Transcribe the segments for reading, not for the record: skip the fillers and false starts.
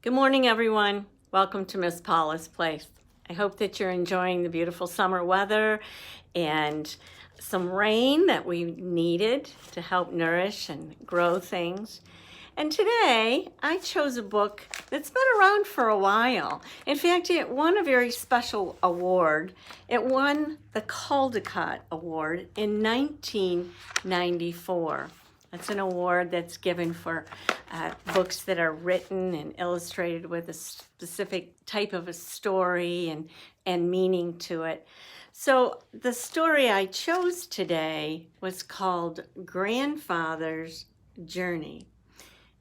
Good morning, everyone. Welcome to Miss Paula's Place. I hope that you're enjoying the beautiful summer weather and some rain that we needed to help nourish and grow things. And today, I chose a book that's been around for a while. In fact, it won a very special award. It won the Caldecott Award in 1994. That's an award that's given for books that are written and illustrated with a specific type of a story and meaning to it. So the story I chose today was called Grandfather's Journey.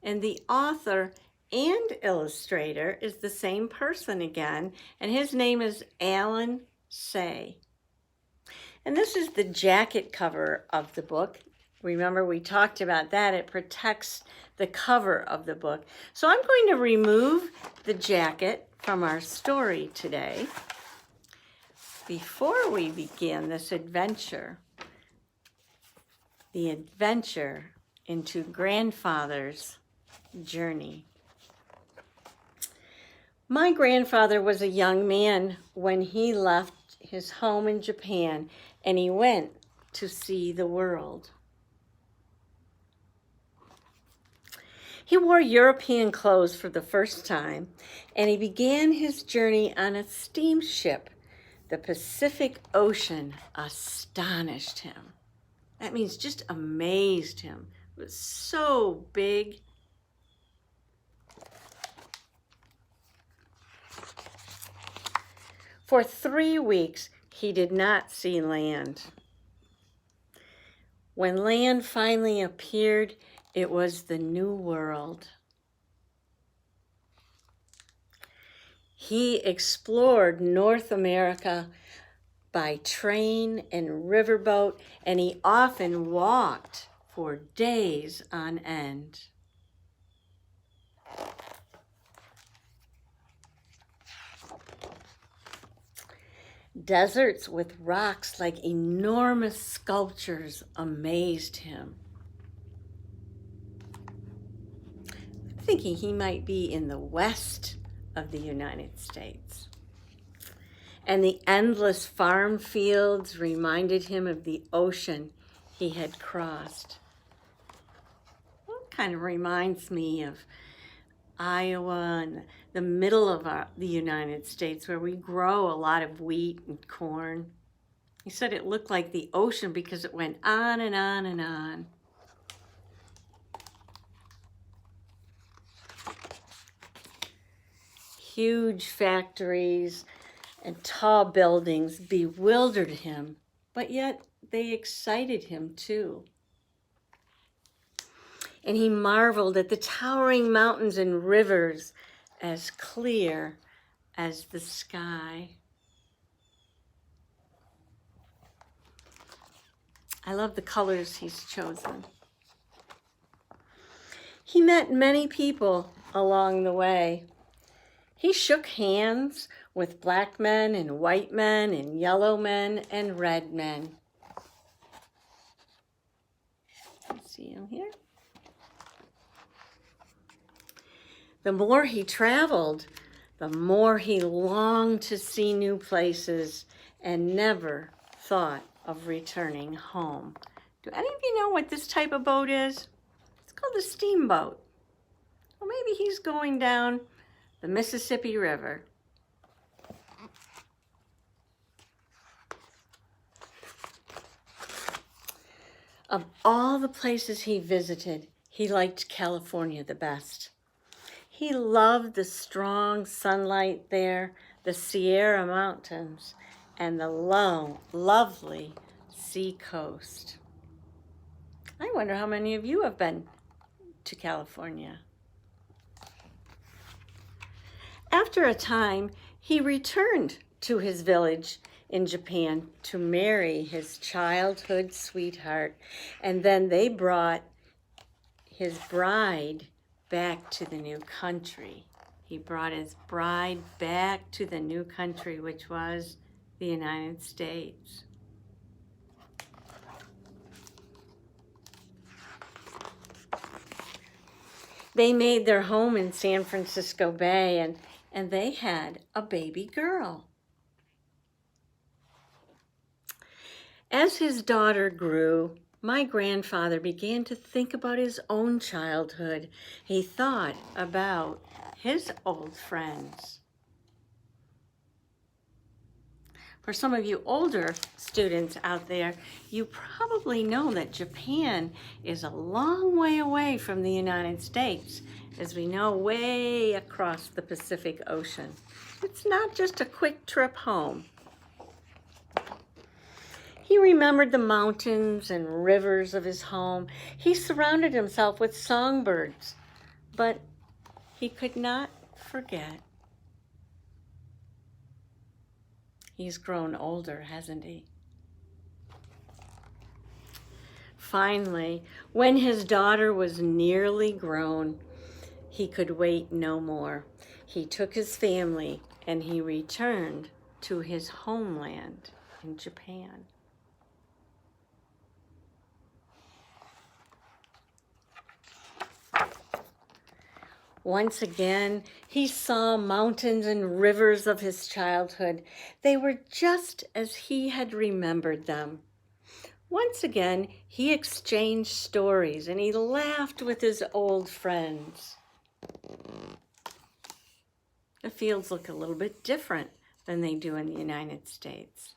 And the author and illustrator is the same person again, and his name is Alan Say. And this is the jacket cover of the book. Remember, we talked about that. It protects the cover of the book. So I'm going to remove the jacket from our story today. Before we begin this adventure, the adventure into Grandfather's Journey. My grandfather was a young man when he left his home in Japan and he went to see the world. He wore European clothes for the first time, and he began his journey on a steamship. The Pacific Ocean astonished him. That means just amazed him. It was so big. For 3 weeks, he did not see land. When land finally appeared, it was the New World. He explored North America by train and riverboat, and he often walked for days on end. Deserts with rocks like enormous sculptures amazed him. I'm thinking he might be in the west of the United States. And the endless farm fields reminded him of the ocean he had crossed. It kind of reminds me of Iowa and the middle of the United States where we grow a lot of wheat and corn. He said it looked like the ocean because it went on and on and on. Huge factories and tall buildings bewildered him, but yet they excited him too. And he marveled at the towering mountains and rivers as clear as the sky. I love the colors he's chosen. He met many people along the way. He shook hands with black men and white men and yellow men and red men. See him here? The more he traveled, the more he longed to see new places and never thought of returning home. Do any of you know what this type of boat is? It's called a steamboat. Well, maybe he's going down the Mississippi River. Of all the places he visited, he liked California the best. He loved the strong sunlight there, the Sierra Mountains, and the lovely sea coast. I wonder how many of you have been to California. After a time, he returned to his village in Japan to marry his childhood sweetheart, and then they brought his bride back to the new country. He brought his bride back to the new country, which was the United States. They made their home in San Francisco Bay, and they had a baby girl. As his daughter grew, my grandfather began to think about his own childhood. He thought about his old friends. For some of you older students out there, you probably know that Japan is a long way away from the United States, as we know, way across the Pacific Ocean. It's not just a quick trip home. He remembered the mountains and rivers of his home. He surrounded himself with songbirds, but he could not forget. He's grown older, hasn't he? Finally, when his daughter was nearly grown, he could wait no more. He took his family and he returned to his homeland in Japan. Once again, he saw mountains and rivers of his childhood. They were just as he had remembered them. Once again, he exchanged stories and he laughed with his old friends. The fields look a little bit different than they do in the United States.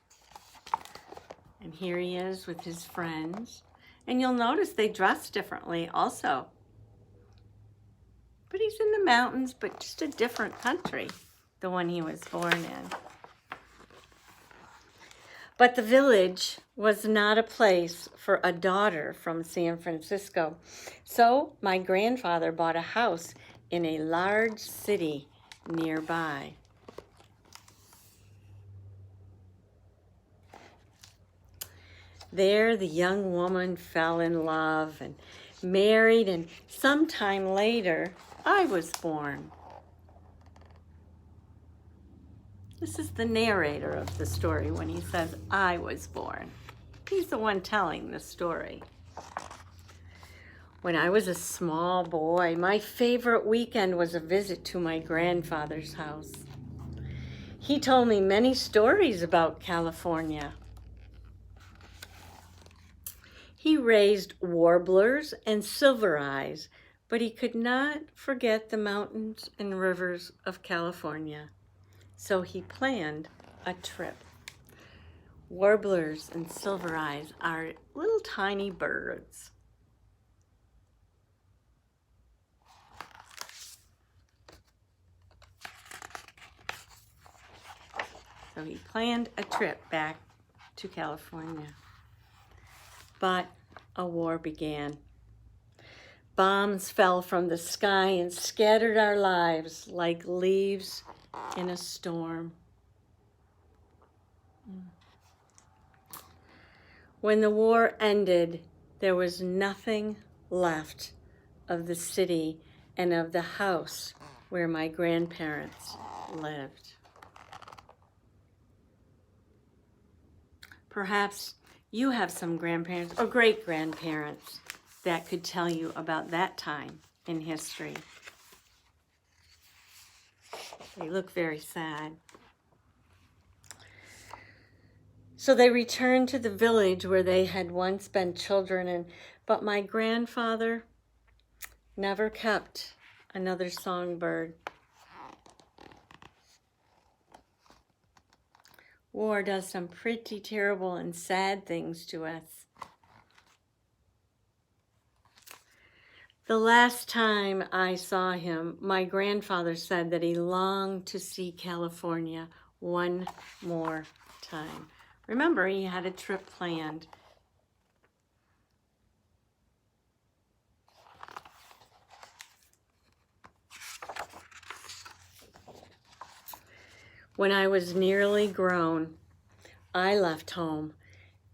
And here he is with his friends. And you'll notice they dress differently also. But he's in the mountains, but just a different country, the one he was born in. But the village was not a place for a daughter from San Francisco. So my grandfather bought a house in a large city nearby. There, the young woman fell in love and married, and sometime later, I was born. This is the narrator of the story when he says, I was born. He's the one telling the story. When I was a small boy, my favorite weekend was a visit to my grandfather's house. He told me many stories about California. He raised warblers and silver eyes, but he could not forget the mountains and rivers of California. So he planned a trip. Warblers and silver eyes are little tiny birds. So he planned a trip back to California. But a war began. Bombs fell from the sky and scattered our lives like leaves in a storm. When the war ended, there was nothing left of the city and of the house where my grandparents lived. Perhaps you have some grandparents or great-grandparents that could tell you about that time in history. They look very sad. So they returned to the village where they had once been children, but my grandfather never kept another songbird. War does some pretty terrible and sad things to us. The last time I saw him, my grandfather said that he longed to see California one more time. Remember, he had a trip planned. When I was nearly grown, I left home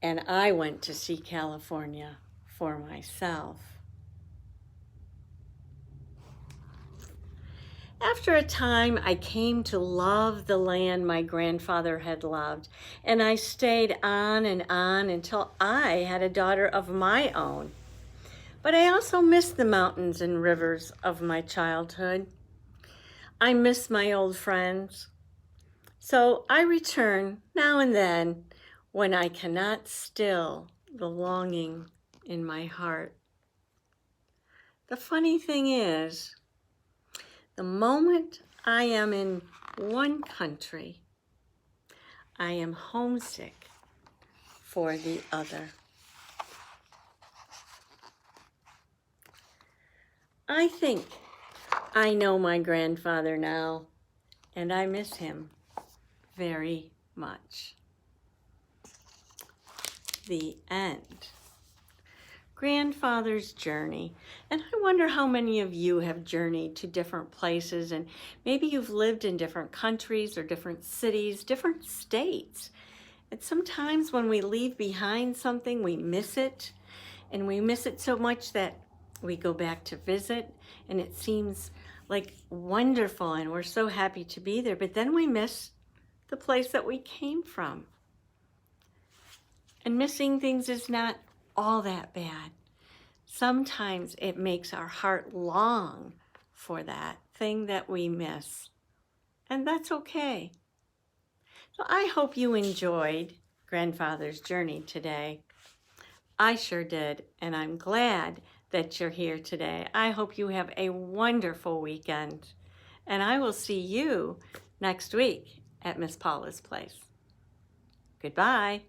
and I went to see California for myself. After a time, I came to love the land my grandfather had loved, and I stayed on and on until I had a daughter of my own. But I also miss the mountains and rivers of my childhood. I miss my old friends. So I return now and then when I cannot still the longing in my heart. The funny thing is, the moment I am in one country, I am homesick for the other. I think I know my grandfather now, and I miss him very much. The end. Grandfather's journey. And I wonder how many of you have journeyed to different places, and maybe you've lived in different countries or different cities, different states. And sometimes when we leave behind something, we miss it, and we miss it so much that we go back to visit, and it seems like wonderful, and we're so happy to be there, but then we miss the place that we came from. And missing things is not all that bad. Sometimes it makes our heart long for that thing that we miss, and that's okay. So I hope you enjoyed Grandfather's Journey today. I sure did, and I'm glad that you're here today. I hope you have a wonderful weekend, and I will see you next week at Miss Paula's place. Goodbye.